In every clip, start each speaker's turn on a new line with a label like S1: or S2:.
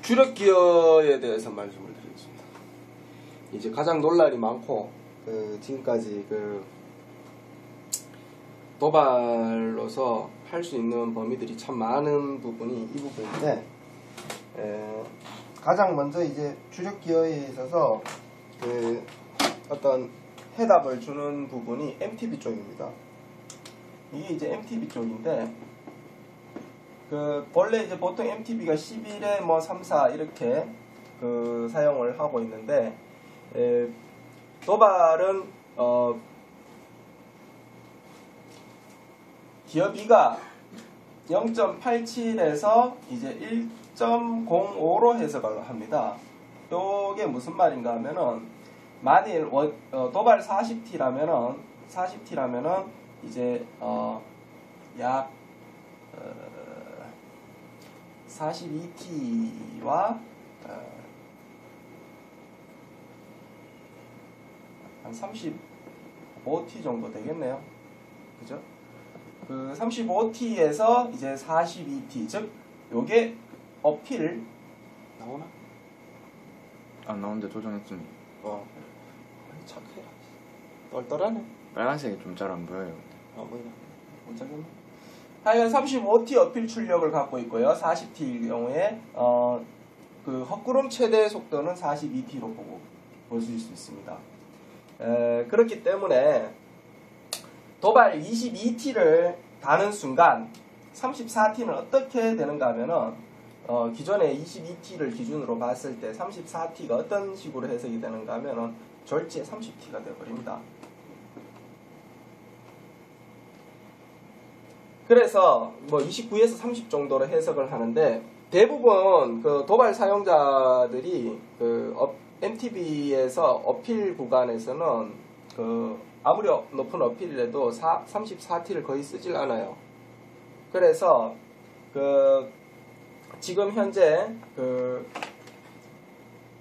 S1: 주력 기어에 대해서 말씀을 드리겠습니다. 이제 가장 논란이 많고 지금까지 도발로서 할 수 있는 범위들이 참 많은 부분이 이 부분인데, 가장 먼저 이제 주력 기어에 있어서 어떤 해답을 주는 부분이 MTB 쪽입니다. 이게 이제 MTB 쪽인데, 원래 이제 보통 MTB가 11에 뭐 3, 4 이렇게 사용을 하고 있는데, 도발은 기어 B가 0.87에서 이제 1.05로 해석을 합니다. 요게 무슨 말인가 하면은, 만일 도발 40T라면은 이제 약 42T와 한 35T 정도 되겠네요. 그죠? 35T에서 이제 42T, 즉 요게 어필 나오나?
S2: 안 나오는데 조정했더니
S1: 착해라. 떨떨하네.
S2: 빨간색이 좀 잘 안 보여요.
S1: 뭐야? 못 잡겠네. 하여간 35T 어필 출력을 갖고 있고요. 40T일 경우에 헛구름 최대 속도는 42T로 보실 수 있습니다. 그렇기 때문에 도발 22T를 다는 순간 34T는 어떻게 되는가 하면은 기존에 22T를 기준으로 봤을 때 34T가 어떤 식으로 해석이 되는가 하면은 절제 30T가 되어버립니다. 그래서 뭐 29에서 30 정도로 해석을 하는데, 대부분 도발 사용자들이 MTB에서 어필 구간에서는 아무리 높은 어필이라도 34T를 거의 쓰질 않아요. 그래서 지금 현재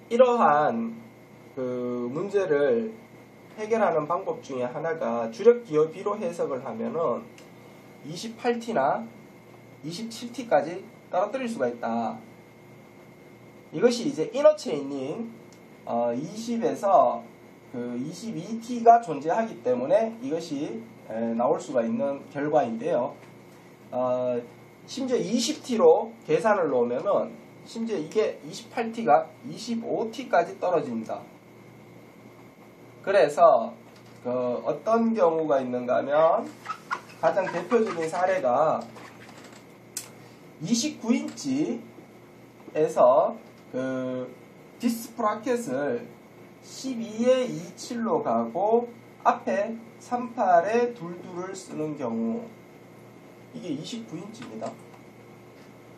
S1: 이러한 문제를 해결하는 방법 중에 하나가 주력 기어 B로 해석을 하면은 28T나 27T까지 떨어뜨릴 수가 있다. 이것이 이제 이너 체이닝 20에서 22T가 존재하기 때문에 이것이 나올 수가 있는 결과인데요. 심지어 20T로 계산을 놓으면은 심지어 이게 28T가 25T까지 떨어집니다. 그래서 어떤 경우가 있는가 하면, 가장 대표적인 사례가 29인치에서 디스 브라켓을 12에 27로 가고 앞에 38에 22를 쓰는 경우, 이게 29인치입니다.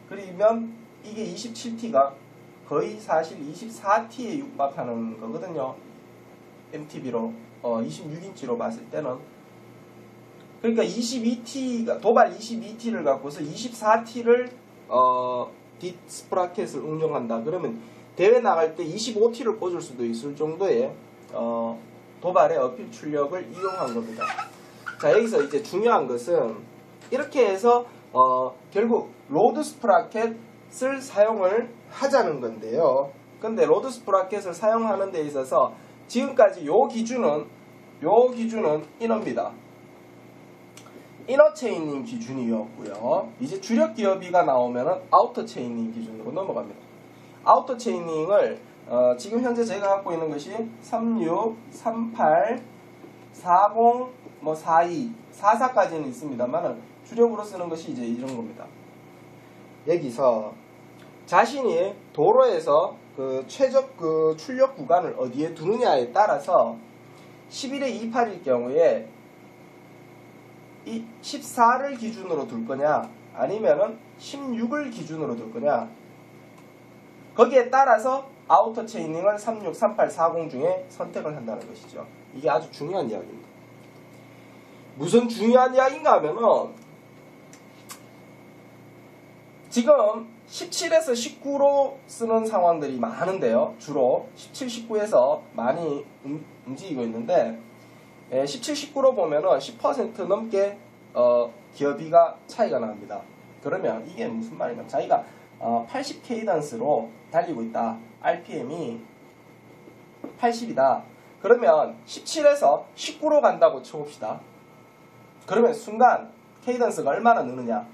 S1: 그러면 이게 27T가 거의 사실 24T에 육박하는 거거든요. MTB로 26인치로 봤을 때는. 그러니까 22T가 도발 22T를 갖고서 24T를 디스 브라켓을 응용한다. 그러면 대회 나갈 때 25T를 꽂을 수도 있을 정도의 도발의 어필 출력을 이용한 겁니다. 자, 여기서 이제 중요한 것은 이렇게 해서 결국 로드 스프라켓을 사용을 하자는 건데요. 근데 로드 스프라켓을 사용하는 데 있어서 지금까지 요 기준은 이너입니다. 이너 체인닝 기준이었고요. 이제 주력 기어 B가 나오면은 아우터 체인닝 기준으로 넘어갑니다. 아우터 체인닝을 지금 현재 제가 갖고 있는 것이 36, 38, 40, 뭐 42, 44까지는 있습니다만은 주력으로 쓰는 것이 이제 이런 겁니다. 여기서 자신이 도로에서 최적 출력 구간을 어디에 두느냐에 따라서 11에 28일 경우에 이 14를 기준으로 둘 거냐, 아니면은 16을 기준으로 둘 거냐, 거기에 따라서 아우터 체이닝을 36, 38, 40 중에 선택을 한다는 것이죠. 이게 아주 중요한 이야기입니다. 무슨 중요한 이야기인가 하면은, 지금 17에서 19로 쓰는 상황들이 많은데요. 주로 17, 19에서 많이 움직이고 있는데, 17, 19로 보면은 10% 넘게 기어 B가 차이가 납니다. 그러면 이게 무슨 말이냐면, 자기가 80 케이던스로 달리고 있다. RPM이 80이다. 그러면 17에서 19로 간다고 쳐봅시다. 그러면 순간 케이던스가 얼마나 느느냐?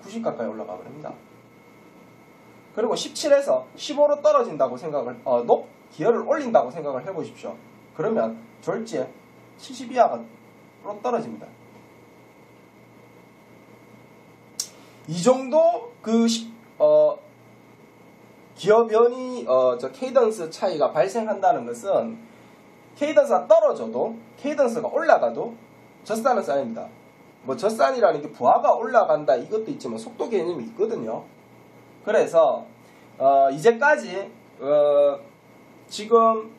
S1: 90 가까이 올라가 버립니다. 그리고 17에서 15로 떨어진다고 생각을 기어를 올린다고 생각을 해보십시오. 그러면 졸지에 70 이하로 떨어집니다. 이 정도 기어 변이 케이던스 차이가 발생한다는 것은 케이던스가 떨어져도 케이던스가 올라가도 젖산은 쌓입니다. 뭐 젖산이라는 게 부하가 올라간다 이것도 있지만 속도 개념이 있거든요. 그래서 이제까지 지금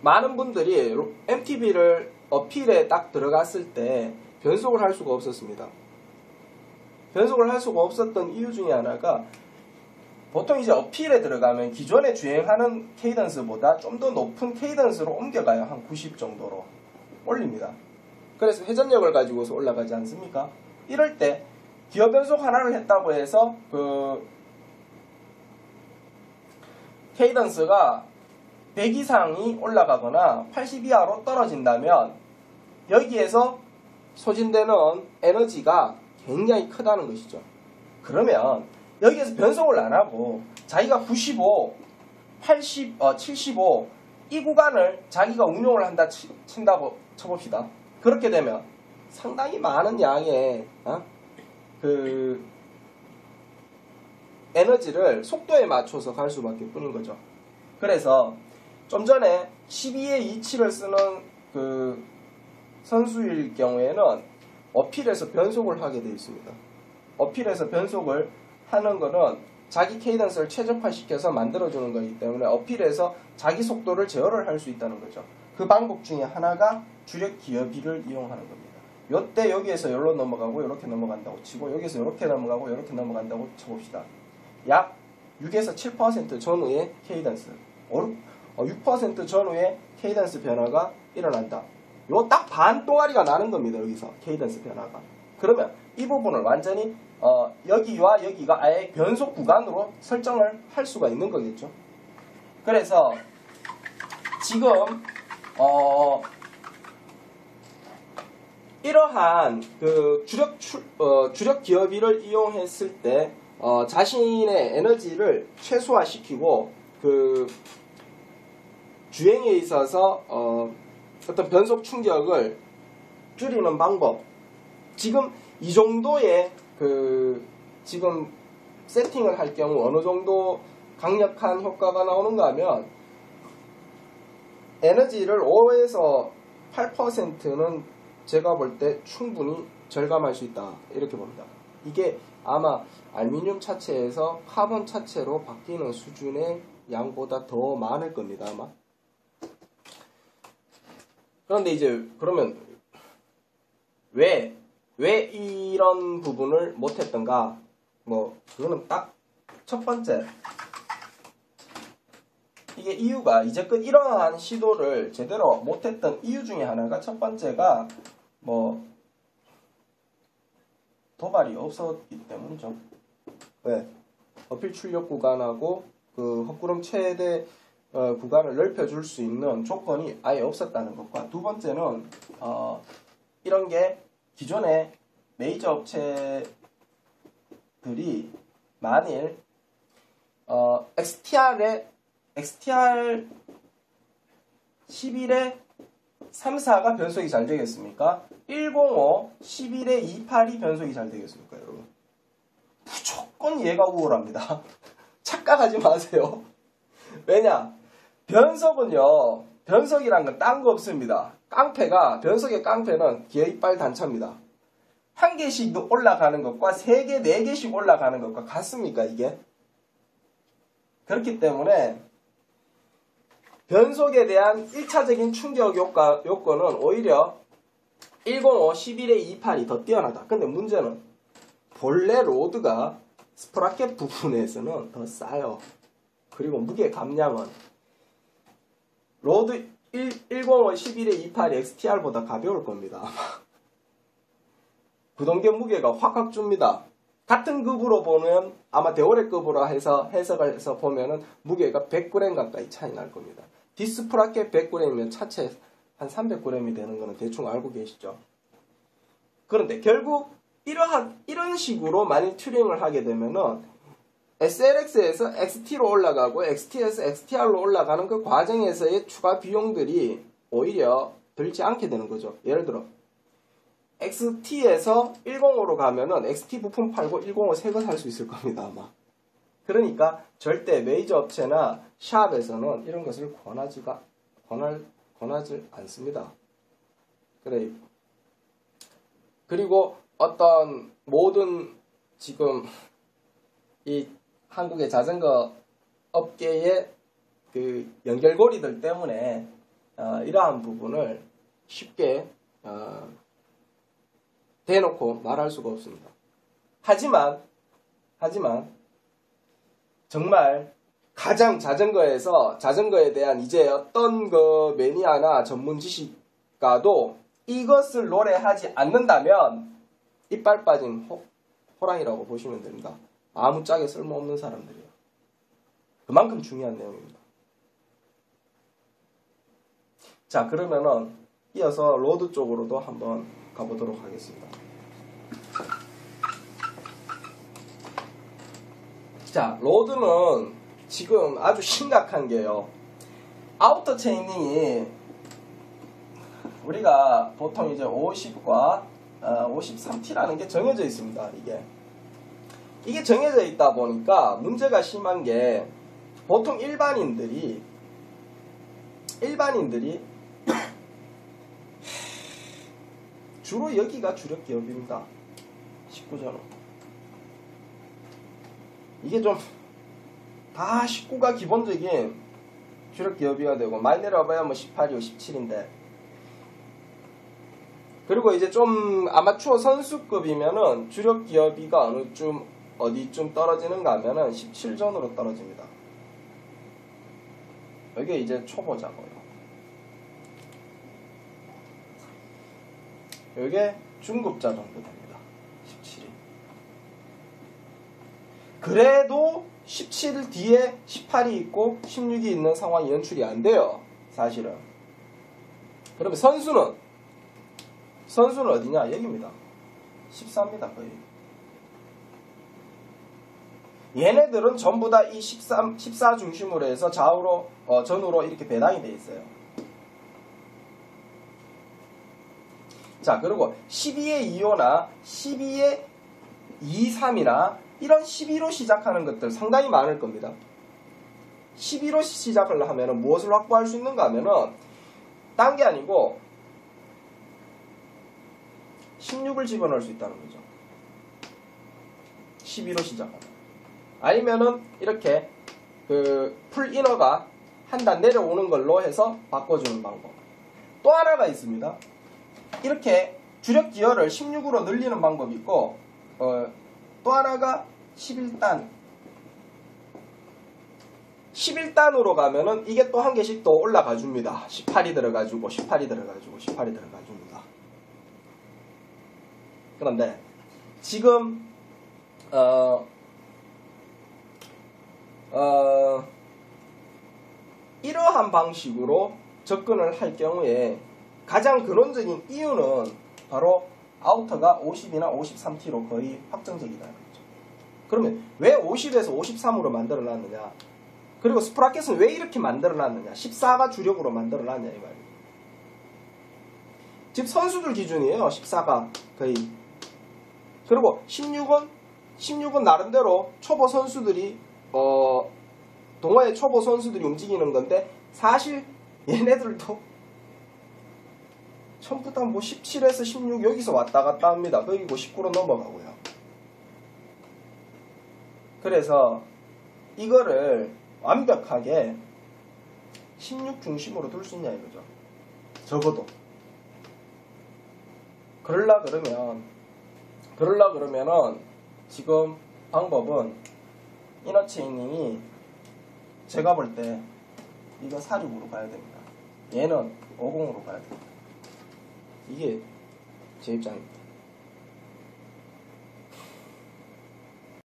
S1: 많은 분들이 MTB를 어필에 딱 들어갔을 때 변속을 할 수가 없었습니다. 변속을 할 수가 없었던 이유 중에 하나가 보통 이제 어필에 들어가면 기존에 주행하는 케이던스보다 좀 더 높은 케이던스로 옮겨가요. 한 90 정도로 올립니다. 그래서 회전력을 가지고서 올라가지 않습니까? 이럴 때 기어 변속 하나를 했다고 해서 케이던스가 100 이상이 올라가거나 80 이하로 떨어진다면 여기에서 소진되는 에너지가 굉장히 크다는 것이죠. 그러면 여기에서 변속을 안 하고 자기가 95, 80, 75 이 구간을 자기가 운용을 한다 친다고 쳐봅시다. 그렇게 되면 상당히 많은 양의 에너지를 속도에 맞춰서 갈 수밖에 뿐인 거죠. 그래서 좀 전에 12의 27을 쓰는 선수일 경우에는 어필에서 변속을 하게 되어 있습니다. 어필에서 변속을 하는 거는 자기 케이던스를 최적화시켜서 만들어주는 거기 때문에 어필에서 자기 속도를 제어를 할 수 있다는 거죠. 그 방법 중에 하나가 주력 기어비를 이용하는 겁니다. 요때 여기에서 여기로 넘어가고 이렇게 넘어간다고 치고 여기서 이렇게 넘어가고 이렇게 넘어간다고 쳐봅시다. 약 6에서 7% 전후의 케이던스 6% 전후의 케이던스 변화가 일어난다. 요 딱 반 동아리가 나는 겁니다. 여기서 케이던스 변화가. 그러면 이 부분을 완전히 여기와 여기가 아예 변속 구간으로 설정을 할 수가 있는 거겠죠. 그래서 지금 이러한 주력 기어비를 이용했을 때 자신의 에너지를 최소화시키고 주행에 있어서 어떤 변속 충격을 줄이는 방법. 지금 이 정도의 지금 세팅을 할 경우 어느 정도 강력한 효과가 나오는가 하면 에너지를 5에서 8%는 제가 볼 때 충분히 절감할 수 있다. 이렇게 봅니다. 이게 아마 알루미늄 차체에서 카본 차체로 바뀌는 수준의 양보다 더 많을 겁니다. 아마. 그런데 이제 그러면 왜 이런 부분을 못했던가? 뭐 그거는 딱 첫 번째 이게 이유가 이제껏 이러한 시도를 제대로 못했던 이유 중에 하나가 첫 번째가 뭐 도발이 없었기 때문이죠. 왜? 어필 출력 구간하고 헛구름 최대 구간을 넓혀줄 수 있는 조건이 아예 없었다는 것과 두 번째는 이런 게 기존의 메이저 업체들이 만일 XTR 11에 34가 변속이 잘 되겠습니까? 105 11에 28이 변속이 잘 되겠습니까, 여러분? 무조건 얘가 우월합니다. 착각하지 마세요. 왜냐? 변속은요, 변속이란 건 딴 거 없습니다. 변속의 깡패는 기어 이빨 단차입니다. 한 개씩 올라가는 것과 3개, 4개씩 올라가는 것과 같습니까, 이게? 그렇기 때문에 변속에 대한 1차적인 충격 요건은 오히려 105, 11에 28이 더 뛰어나다. 근데 문제는 본래 로드가 스프라켓 부분에서는 더 싸요. 그리고 무게 감량은 로드 105, 11에 28이 XTR보다 가벼울 겁니다. 아마. 구동계 무게가 확확 줍니다. 같은 급으로 보면 아마 대오레급으로 해서 해석을 해서 보면은 무게가 100g 가까이 차이 날 겁니다. 디스프라켓 100g이면 차체 한 300g이 되는 거는 대충 알고 계시죠? 그런데 결국 이런 식으로 만일 튜닝을 하게 되면은 SLX에서 XT로 올라가고 XT에서 XTR로 올라가는 그 과정에서의 추가 비용들이 오히려 들지 않게 되는 거죠. 예를 들어 XT에서 10으로 가면은 XT 부품 팔고 10 새 거 살 수 있을 겁니다, 아마. 그러니까 절대 메이저 업체나 샵에서는 이런 것을 권하지 않습니다. 그래. 그리고 어떤 모든 지금 이 한국의 자전거 업계의 그 연결고리들 때문에 이러한 부분을 쉽게 대놓고 말할 수가 없습니다. 하지만 정말 가장 자전거에 대한 이제 어떤 그 매니아나 전문 지식가도 이것을 노래하지 않는다면 이빨 빠진 호랑이라고 보시면 됩니다. 아무짝에 쓸모없는 사람들이에요. 그만큼 중요한 내용입니다. 자, 그러면은 이어서 로드 쪽으로도 한번 가보도록 하겠습니다. 자, 로드는 지금 아주 심각한 게요. 아우터 체이닝이 우리가 보통 이제 50과 53T라는 게 정해져 있습니다. 이게 정해져 있다 보니까 문제가 심한 게 보통 일반인들이 주로 여기가 주력 기업입니다. 19전원. 이게 좀 다 19가 기본적인 주력 기업이가 되고 많이 내려와봐야 뭐 18이고 17인데 그리고 이제 좀 아마추어 선수급이면은 주력 기업이가 어디쯤 떨어지는가 하면은 17전으로 떨어집니다. 이게 이제 초보자고요. 이게 중급자 정도 됩니다. 17이. 그래도 17 뒤에 18이 있고 16이 있는 상황이 연출이 안 돼요. 사실은. 그러면 선수는 어디냐? 여기입니다. 14입니다. 거의. 얘네들은 전부 다 이 14 중심으로 해서 전후로 이렇게 배당이 되어 있어요. 자, 그리고 12의 2호나 12의 23이나 이런 12로 시작하는 것들 상당히 많을 겁니다. 12로 시작을 하면 무엇을 확보할 수 있는가 하면은 딴 게 아니고 16을 집어넣을 수 있다는 거죠. 12로 시작하면. 아니면은 이렇게 그 풀이너가 한 단 내려오는 걸로 해서 바꿔주는 방법. 또 하나가 있습니다. 이렇게 주력 기어를 16으로 늘리는 방법이 있고 또 하나가 11단으로 가면은 이게 또 한 개씩 또 올라가 줍니다. 18이 들어가주고 18이 들어가주고 18이 들어가 줍니다. 그런데 지금 이러한 방식으로 접근을 할 경우에 가장 근원적인 이유는 바로 아우터가 50이나 53T로 거의 확정적이다는 거죠. 그러면 왜 50에서 53으로 만들어 놨느냐? 그리고 스프라켓은 왜 이렇게 만들어 놨느냐? 14가 주력으로 만들어 놨냐 이 말이에요. 즉 선수들 기준이에요. 14가 거의. 그리고 16은 나름대로 초보 선수들이 동호회 초보 선수들이 움직이는 건데 사실 얘네들도 전부 다 뭐 17에서 16 여기서 왔다 갔다 합니다. 그리고 19로 넘어가고요. 그래서 이거를 완벽하게 16 중심으로 둘 수 있냐 이거죠. 적어도. 그러려 그러면은 지금 방법은 이너체이닝이 제가 볼 때 이거 46으로 가야 됩니다. 얘는 50으로 가야 됩니다. 이게 제 입장입니다.